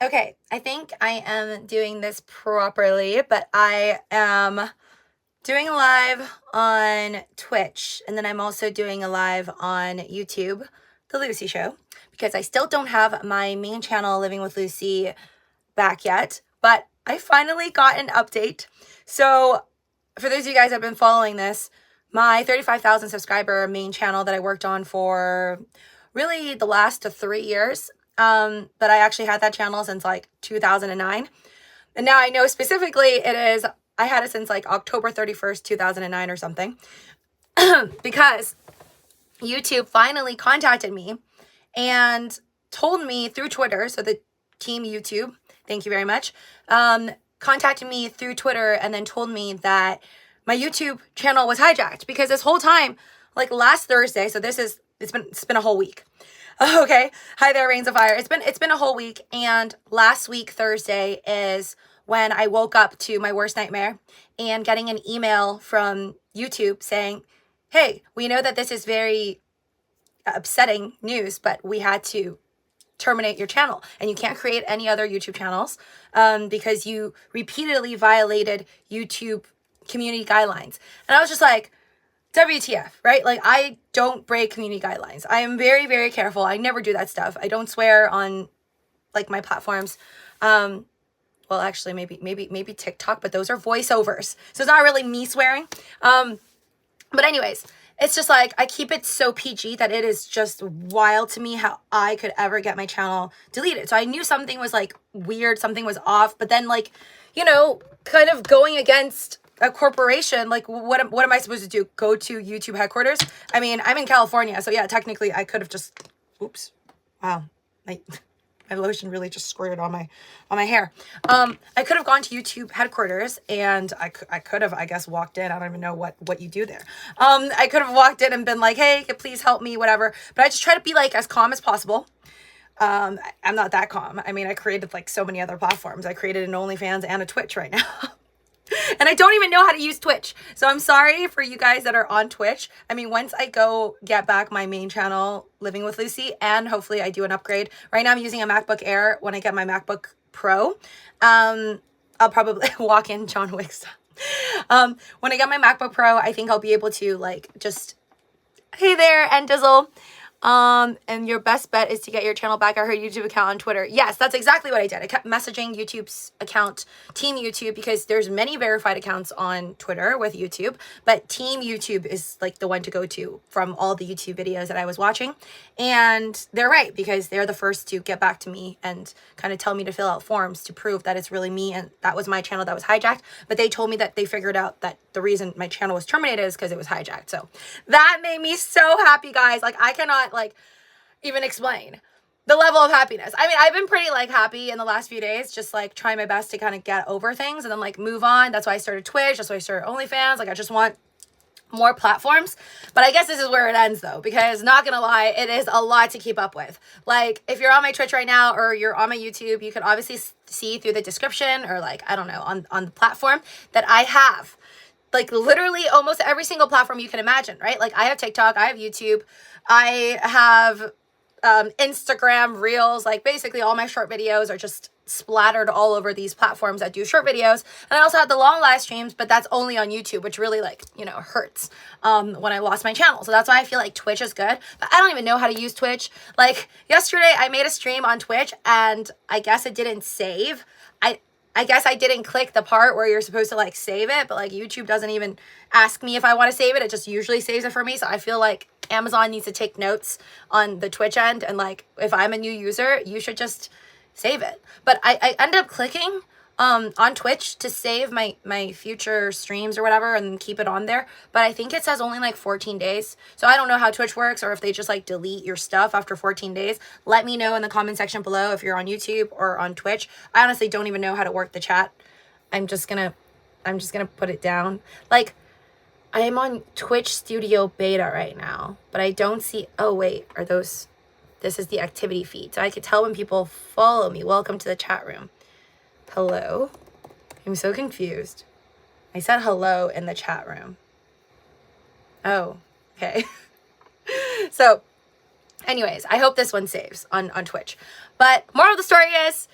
Okay, I think I am doing this properly, but I am doing a live on Twitch, and then I'm also doing a live on YouTube, The Luci Show, because I still don't have my main channel, Living with Luci, back yet, but I finally got an update. So for those of you guys that have been following this, my 35,000 subscriber main channel that I worked on for really the last 3 years, but I actually had that channel since like 2009. And now I know specifically I had it since like October 31st, 2009 or something, because YouTube finally contacted me and told me through Twitter, so the team YouTube, thank you very much, contacted me through Twitter and then told me that my YouTube channel was hijacked, because this whole time, like last Thursday, so it's been a whole week. Okay, hi there, Rains of Fire. It's been a whole week, and last week Thursday is when I woke up to my worst nightmare and getting an email from YouTube saying, "Hey, we know that this is very upsetting news, but we had to terminate your channel, and you can't create any other YouTube channels because you repeatedly violated YouTube community guidelines." And I was just like, WTF, right? Like, I don't break community guidelines. I am very, very careful. I never do that stuff. I don't swear on like my platforms. Well, actually, maybe TikTok, but those are voiceovers, so it's not really me swearing. But anyways, it's just like, I keep it so PG that it is just wild to me how I could ever get my channel deleted. So I knew something was like weird, something was off, but then like, you know, kind of going against a corporation, like what am I supposed to do? Go to YouTube headquarters? I mean, I'm in California, so yeah, technically I could have just, oops, wow, my lotion really just squirted on my hair. I could have gone to YouTube headquarters, and I could have, I guess, walked in. I don't even know what you do there. I could have walked in and been like, "Hey, please help me," whatever. But I just try to be like as calm as possible. I'm not that calm. I mean, I created like so many other platforms. I created an OnlyFans and a Twitch right now. And I don't even know how to use Twitch. So I'm sorry for you guys that are on Twitch. I mean, once I go get back my main channel, Living with Luci, and hopefully I do an upgrade. Right now I'm using a MacBook Air. When I get my MacBook Pro, I'll probably walk in John Wick style. When I get my MacBook Pro, I think I'll be able to like just, hey there, and Dizzle. And your best bet is to get your channel back. I heard YouTube account on Twitter. Yes, that's exactly what I did. I kept messaging YouTube's account, Team YouTube, because there's many verified accounts on Twitter with YouTube, but Team YouTube is like the one to go to from all the YouTube videos that I was watching. And they're right, because they're the first to get back to me and kind of tell me to fill out forms to prove that it's really me and that was my channel that was hijacked. But they told me that they figured out that the reason my channel was terminated is because it was hijacked. So that made me so happy, guys. Like, I cannot like even explain the level of happiness. I mean, I've been pretty like happy in the last few days, just like trying my best to kind of get over things and then like move on. That's why I started Twitch. That's why I started OnlyFans. Like, I just want more platforms. But I guess this is where it ends though, because not gonna lie, it is a lot to keep up with. Like, if you're on my Twitch right now or you're on my YouTube, you can obviously see through the description or like, I don't know, on the platform that I have like literally almost every single platform you can imagine, right? Like, I have TikTok, I have YouTube, I have Instagram Reels. Like, basically all my short videos are just splattered all over these platforms that do short videos. And I also have the long live streams, but that's only on YouTube, which really, like, you know, hurts when I lost my channel. So that's why I feel like Twitch is good, but I don't even know how to use Twitch. Like, yesterday I made a stream on Twitch and I guess it didn't save. I guess I didn't click the part where you're supposed to like save it, but like YouTube doesn't even ask me if I want to save it. It just usually saves it for me. So I feel like Amazon needs to take notes on the Twitch end. And like, if I'm a new user, you should just save it. But I ended up clicking on Twitch to save my future streams or whatever and keep it on there. But I think it says only like 14 days. So I don't know how Twitch works or if they just like delete your stuff after 14 days. Let me know in the comment section below if you're on YouTube or on Twitch. I honestly don't even know how to work the chat. I'm just gonna put it down. Like, I am on Twitch Studio Beta right now, but I don't see, oh wait, this is the activity feed. So I could tell when people follow me. Welcome to the chat room. Hello? I'm so confused. I said hello in the chat room. Oh, okay. So, anyways, I hope this one saves on Twitch. But moral of the story is,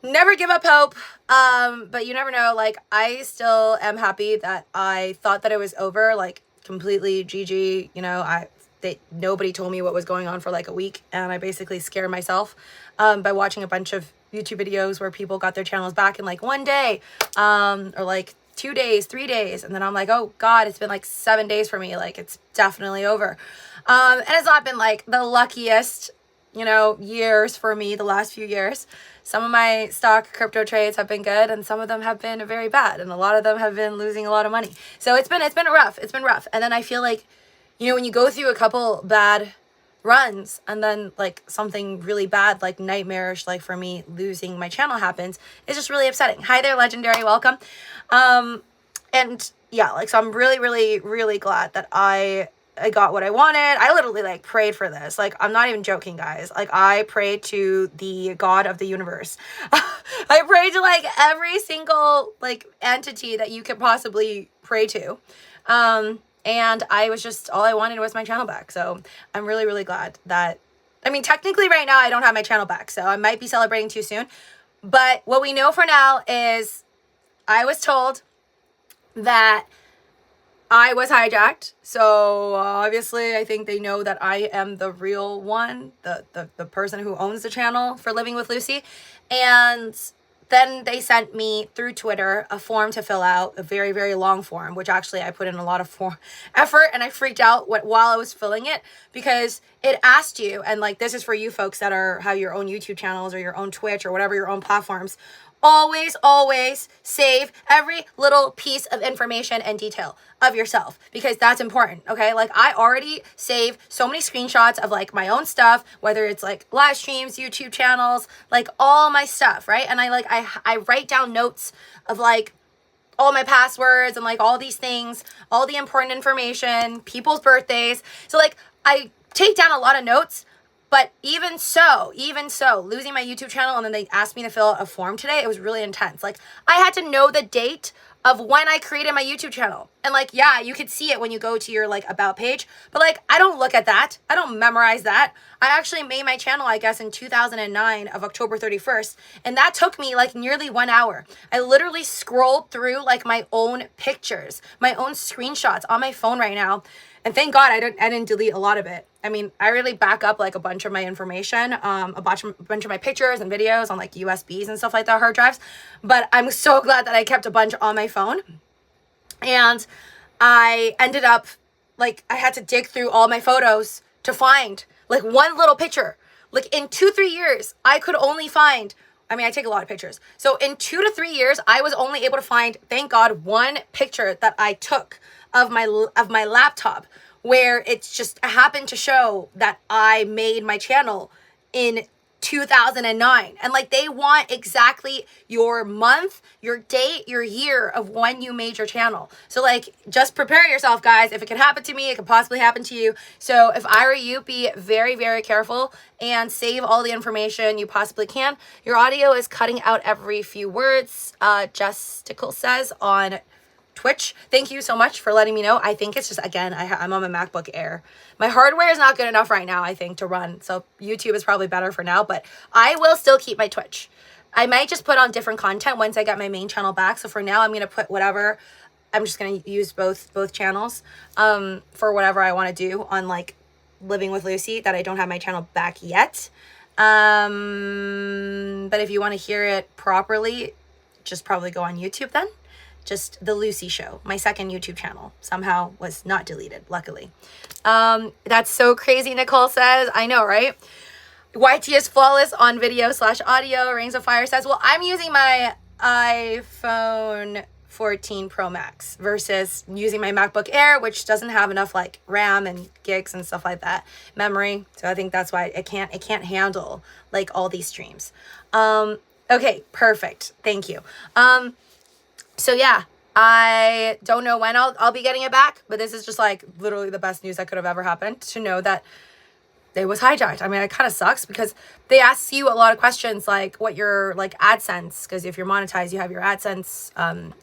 never give up hope. But you never know. Like, I still am happy that I thought that it was over, like completely GG. You know, nobody told me what was going on for like a week, and I basically scared myself by watching a bunch of YouTube videos where people got their channels back in like 1 day, or like 2 days, 3 days, and then I'm like, oh God, it's been like 7 days for me. Like, it's definitely over. And it's not been like the luckiest, you know, years for me the last few years. Some of my stock crypto trades have been good, and some of them have been very bad, and a lot of them have been losing a lot of money. So it's been rough. It's been rough. And then I feel like, you know, when you go through a couple bad runs and then like something really bad, like nightmarish, like for me, losing my channel happens, it's just really upsetting. Hi there, Legendary, welcome. And yeah, like, so I'm really, really, really glad that I got what I wanted. I literally like prayed for this. Like, I'm not even joking, guys. Like, I prayed to the God of the universe. I prayed to like every single like entity that you could possibly pray to. And I was just, all I wanted was my channel back. So I'm really, really glad that, I mean, technically right now I don't have my channel back, so I might be celebrating too soon. But what we know for now is I was told that I was hijacked. So obviously I think they know that I am the real one, the person who owns the channel for Living with Luci. And then they sent me through Twitter a form to fill out, a very, very long form, which actually I put in a lot of effort, and I freaked out while I was filling it, because it asked you, and like, this is for you folks that have your own YouTube channels or your own Twitch or whatever, your own platforms. Always, always save every little piece of information and detail of yourself, because that's important, okay? Like, I already save so many screenshots of like my own stuff, whether it's like live streams, YouTube channels, like all my stuff, right? And I write down notes of like all my passwords and like all these things, all the important information, people's birthdays. So like, I take down a lot of notes. But even so, losing my YouTube channel, and then they asked me to fill out a form today, it was really intense. Like, I had to know the date of when I created my YouTube channel. And like, yeah, you could see it when you go to your like about page, but like, I don't look at that. I don't memorize that. I actually made my channel, I guess, in 2009 of October 31st. And that took me like nearly 1 hour. I literally scrolled through like my own pictures, my own screenshots on my phone right now. And thank God I didn't delete a lot of it. I mean, I really back up like a bunch of my information, a bunch of my pictures and videos on like USBs and stuff like that, hard drives. But I'm so glad that I kept a bunch on my phone. And I ended up, like, I had to dig through all my photos to find like one little picture. Like, in 2-3 years, I could only find, I mean, I take a lot of pictures. So in 2 to 3 years, I was only able to find, thank God, one picture that I took of my laptop, where it's just happened to show that I made my channel in 2009. And like, they want exactly your month, your date, your year of when you made your channel. So like, just prepare yourself, guys. If it can happen to me, it could possibly happen to you. So if I were you, be very, very careful and save all the information you possibly can. Your audio is cutting out every few words, Justical says on Twitch. Thank you so much for letting me know. I think it's just, again, I'm on my MacBook Air. My hardware is not good enough right now, I think, to run. So YouTube is probably better for now, but I will still keep my Twitch. I might just put on different content once I get my main channel back. So for now, I'm going to put whatever. I'm just going to use both channels for whatever I want to do on like Living with Luci that I don't have my channel back yet. But if you want to hear it properly, just probably go on YouTube then. Just The Luci Show, my second YouTube channel, somehow was not deleted, luckily. That's so crazy, Nicole says. I know, right? YT is flawless on video/audio. Rings of Fire says, well, I'm using my iPhone 14 Pro Max versus using my MacBook Air, which doesn't have enough like RAM and gigs and stuff like that, memory. So I think that's why it can't handle like all these streams. Okay, perfect. Thank you. So yeah, I don't know when I'll be getting it back, but this is just like literally the best news that could have ever happened, to know that it was hijacked. I mean, it kind of sucks because they ask you a lot of questions like what your like AdSense, because if you're monetized, you have your AdSense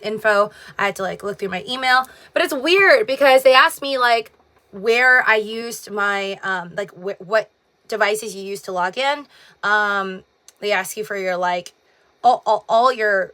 info. I had to like look through my email, but it's weird because they asked me like where I used my like what devices you used to log in. They ask you for your like all your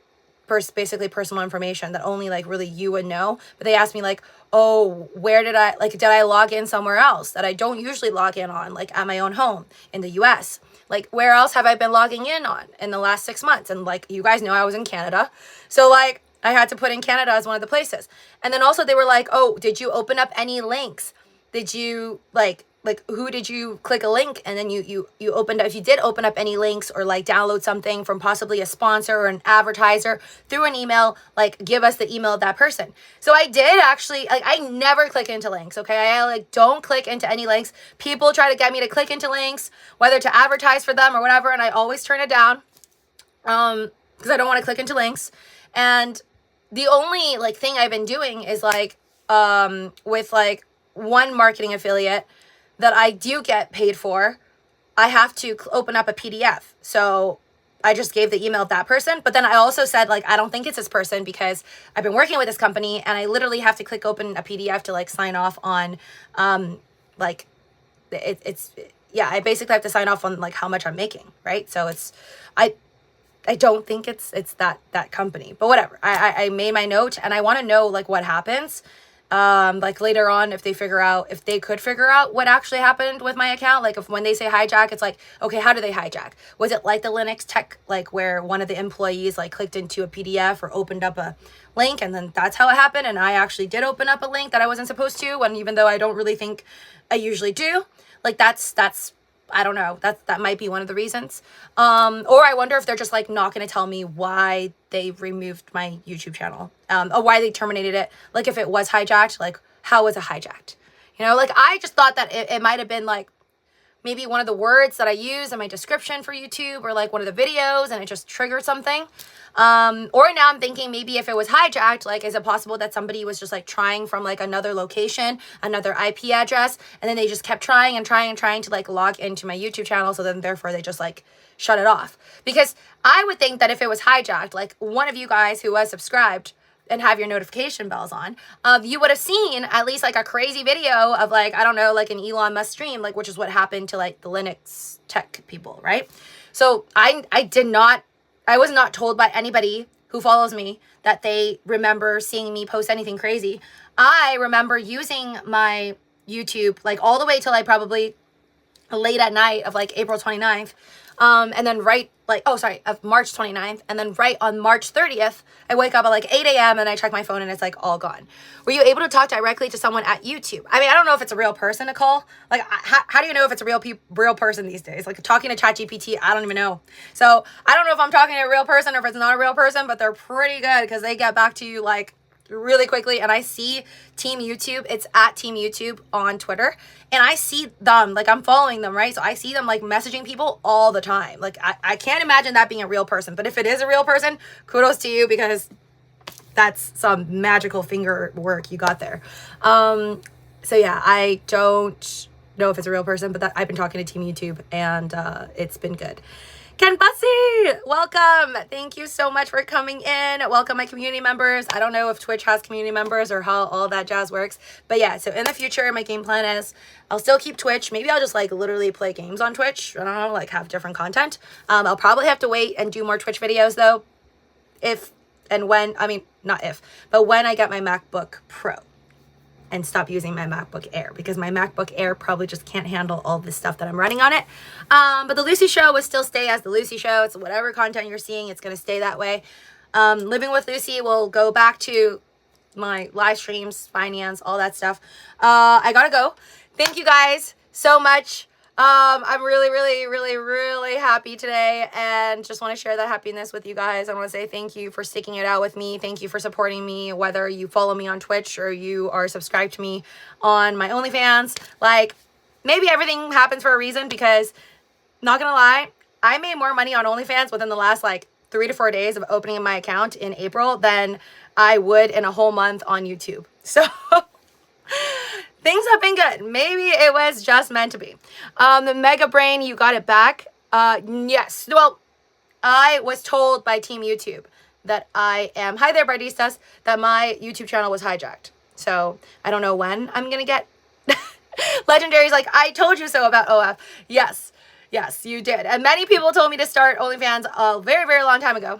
basically personal information that only like really you would know. But they asked me like, oh, where did I log in somewhere else that I don't usually log in on, like at my own home in the US? Like, where else have I been logging in on in the last 6 months? And like, you guys know I was in Canada. So like, I had to put in Canada as one of the places. And then also they were like, oh, did you open up any links? Did you like who did you click a link and then you opened up, if you did open up any links or like download something from possibly a sponsor or an advertiser through an email, like give us the email of that person. So I did actually, like, I never click into links, okay? I like don't click into any links. People try to get me to click into links, whether to advertise for them or whatever, and I always turn it down because I don't want to click into links. And the only like thing I've been doing is like with like one marketing affiliate that I do get paid for, I have to open up a PDF. So I just gave the email of that person. But then I also said, like, I don't think it's this person because I've been working with this company and I literally have to click open a PDF to like sign off on, like yeah, I basically have to sign off on like how much I'm making, right? So I don't think it's that company, but whatever. I made my note and I want to know like what happens. Like later on, if they could figure out what actually happened with my account, like if when they say hijack, it's like, okay, how do they hijack? Was it like the Linux tech, like where one of the employees like clicked into a PDF or opened up a link and then that's how it happened? And I actually did open up a link that I wasn't supposed to, and even though I don't really think I usually do, like that's I don't know, that might be one of the reasons. Or I wonder if they're just like not going to tell me why they removed my YouTube channel, or why they terminated it. Like if it was hijacked, like how was it hijacked? You know, like I just thought that it might have been like maybe one of the words that I use in my description for YouTube or like one of the videos and it just triggered something. Or now I'm thinking maybe if it was hijacked, like, is it possible that somebody was just like trying from like another location, another IP address, and then they just kept trying and trying and trying to like log into my YouTube channel. So then therefore they just like shut it off. Because I would think that if it was hijacked, like one of you guys who was subscribed and have your notification bells on, you would have seen at least like a crazy video of like, I don't know, like an Elon Musk stream, like, which is what happened to like the Linux tech people, right? So I was not told by anybody who follows me that they remember seeing me post anything crazy. I remember using my YouTube like all the way till like probably late at night of like April 29th. And then of March 29th. And then right on March 30th, I wake up at like 8 a.m. and I check my phone and it's like all gone. Were you able to talk directly to someone at YouTube? I mean, I don't know if it's a real person to call. Like, how do you know if it's a real person these days? Like talking to ChatGPT, I don't even know. So I don't know if I'm talking to a real person or if it's not a real person, but they're pretty good because they get back to you like really quickly. And I see Team YouTube, it's at Team YouTube on Twitter, and I see them, like I'm following them, right? So I see them like messaging people all the time. Like I can't imagine that being a real person, but if it is a real person, kudos to you because that's some magical finger work you got there. So yeah, I don't know if it's a real person, but I've been talking to Team YouTube and it's been good. Ken Bussy, welcome. Thank you so much for coming in. Welcome my community members. I don't know if Twitch has community members or how all that jazz works. But yeah, so in the future, my game plan is I'll still keep Twitch. Maybe I'll just like literally play games on Twitch. I don't know, like have different content. I'll probably have to wait and do more Twitch videos though. When I get my MacBook Pro and stop using my MacBook Air, because my MacBook Air probably just can't handle all this stuff that I'm running on it. But the Luci Show will still stay as the Luci Show. It's whatever content you're seeing, it's going to stay that way. Living with Luci will go back to my live streams, finance, all that stuff. I gotta go. Thank you guys so much. I'm really, really, really, really happy today and just want to share that happiness with you guys. I want to say thank you for sticking it out with me. Thank you for supporting me, whether you follow me on Twitch or you are subscribed to me on my OnlyFans. Like, maybe everything happens for a reason because, not gonna lie, I made more money on OnlyFans within the last like 3 to 4 days of opening my account in April than I would in a whole month on YouTube. So things have been good. Maybe it was just meant to be. The Mega Brain, you got it back. Yes. Well, I was told by Team YouTube that hi there, Bardistas, that my YouTube channel was hijacked. So I don't know when I'm going to get Legendary's like, I told you so about OF. Yes. Yes, you did. And many people told me to start OnlyFans a very, very long time ago.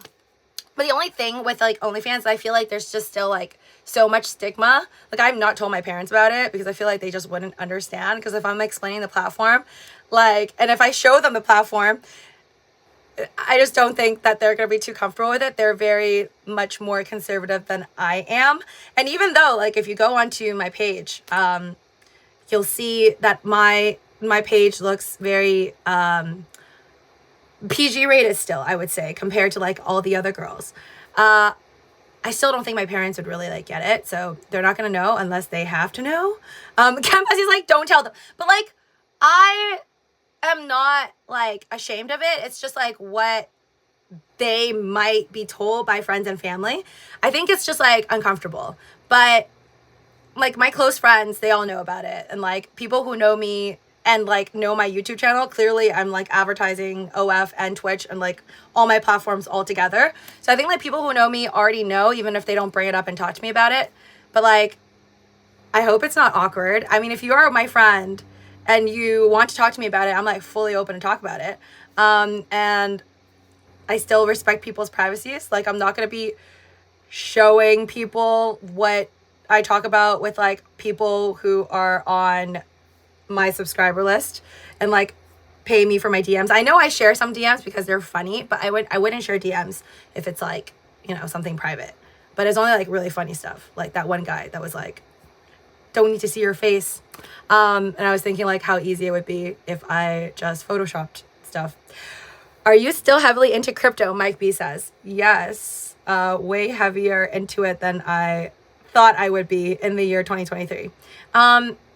But the only thing with like OnlyFans, I feel like there's just still like so much stigma. Like I've not told my parents about it because I feel like they just wouldn't understand. Because if I'm explaining the platform, like, and if I show them the platform, I just don't think that they're going to be too comfortable with it. They're very much more conservative than I am. And even though, like, if you go onto my page, you'll see that my page looks very PG rated still, I would say, compared to like all the other girls. I still don't think my parents would really like get it, so they're not gonna know unless they have to know. Campasi's like, don't tell them. But like, I am not like ashamed of it. It's just like what they might be told by friends and family. I think it's just like uncomfortable. But like my close friends, they all know about it. And like people who know me and like know my YouTube channel, clearly I'm like advertising OF and Twitch and like all my platforms all together. So I think like people who know me already know, even if they don't bring it up and talk to me about it. But like, I hope it's not awkward. I mean, if you are my friend and you want to talk to me about it, I'm like fully open to talk about it. And I still respect people's privacies. Like I'm not going to be showing people what I talk about with like people who are on my subscriber list and like pay me for my DMs. I know I share some DMs because they're funny, but I wouldn't share DMs if it's like, you know, something private. But it's only like really funny stuff. Like that one guy that was like, don't need to see your face. And I was thinking like how easy it would be if I just photoshopped stuff. Are you still heavily into crypto? Mike B says. Yes, way heavier into it than I thought I would be in the year 2023.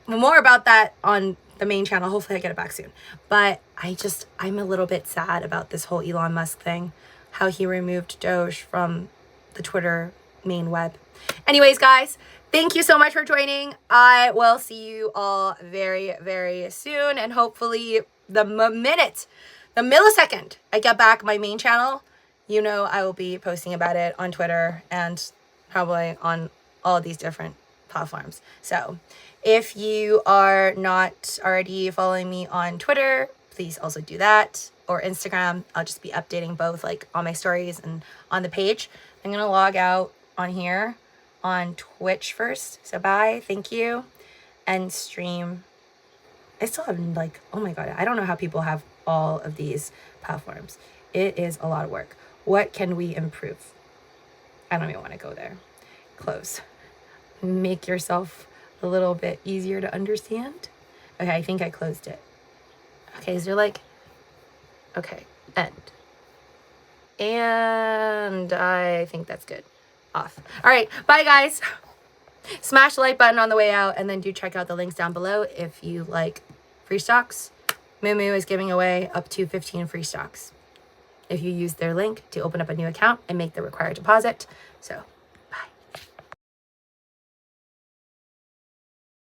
More about that on the main channel. Hopefully I get it back soon. But I'm a little bit sad about this whole Elon Musk thing, how he removed Doge from the Twitter main web. Anyways, guys, thank you so much for joining. I will see you all very, very soon. And hopefully the millisecond I get back my main channel, you know, I will be posting about it on Twitter and probably on all these different platforms. So if you are not already following me on Twitter, please also do that, or Instagram. I'll just be updating both like on my stories and on the page. I'm going to log out on here on Twitch first. So bye, thank you, and stream. I still have like, oh my God, I don't know how people have all of these platforms. It is a lot of work. What can we improve? I don't even want to go there. Close. Make yourself a little bit easier to understand. Okay, I think I closed it. Okay, is there like, okay, end. And I think that's good. Off. All right, bye guys. Smash the like button on the way out, and then do check out the links down below if you like free stocks. MOOMOO is giving away up to 15 free stocks if you use their link to open up a new account and make the required deposit. So